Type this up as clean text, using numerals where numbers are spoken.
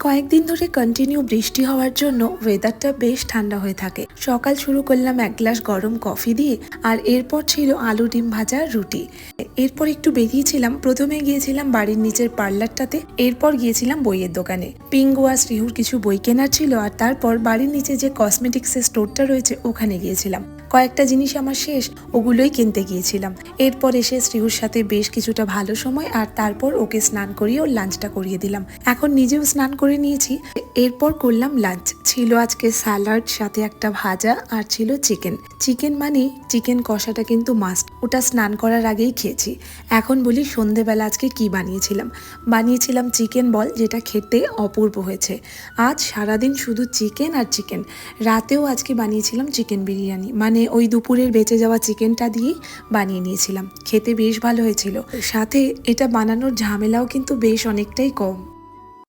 কয়েকদিন ধরে কন্টিনিউ বৃষ্টি হওয়ার জন্য ওয়েদারটা বেশ ঠান্ডা হয়ে থাকে। সকাল শুরু করলাম এক গ্লাস গরম কফি দিয়ে, আর এরপর ছিল আলু ডিম ভাজা রুটি। এরপর একটু বেরিয়েছিলাম, প্রথমে গিয়েছিলাম বাড়ির নিচের পার্লারটাতে, এরপর গিয়েছিলাম বইয়ের দোকানে। পিঙ্গু আর শ্রীহুর কিছু বই কেনার ছিল, আর তারপর বাড়ির নিচে যে কসমেটিক্সের স্টোরটা রয়েছে ওখানে গিয়েছিলাম। কয়েকটা জিনিস আমার শেষ, ওগুলোই কিনতে গিয়েছিলাম। এরপর এসে শ্রীহুর সাথে বেশ কিছুটা ভালো সময়, আর তারপর ওকে স্নান করিয়ে ওর লাঞ্চটা করিয়ে দিলাম। এখন নিজেও স্নান করে নিয়েছি। এরপর করলাম লাঞ্চ। ছিল আজকে স্যালাড, সাথে একটা ভাজা, আর ছিল চিকেন মানে চিকেন কষাটা কিন্তু মাস্ট, ওটা স্নান করার আগেই খেয়েছি। এখন বলি সন্ধেবেলা আজকে কি বানিয়েছিলাম চিকেন বল, যেটা খেতে অপূর্ব হয়েছে। আজ সারাদিন শুধু চিকেন আর চিকেন। রাতেও আজকে বানিয়েছিলাম চিকেন বিরিয়ানি, মানে ওই দুপুরের বেঁচে যাওয়া চিকেনটা দিয়েই বানিয়ে নিয়েছিলাম। খেতে বেশ ভালো হয়েছিল, সাথে এটা বানানোর ঝামেলাও কিন্তু বেশ অনেকটাই কম।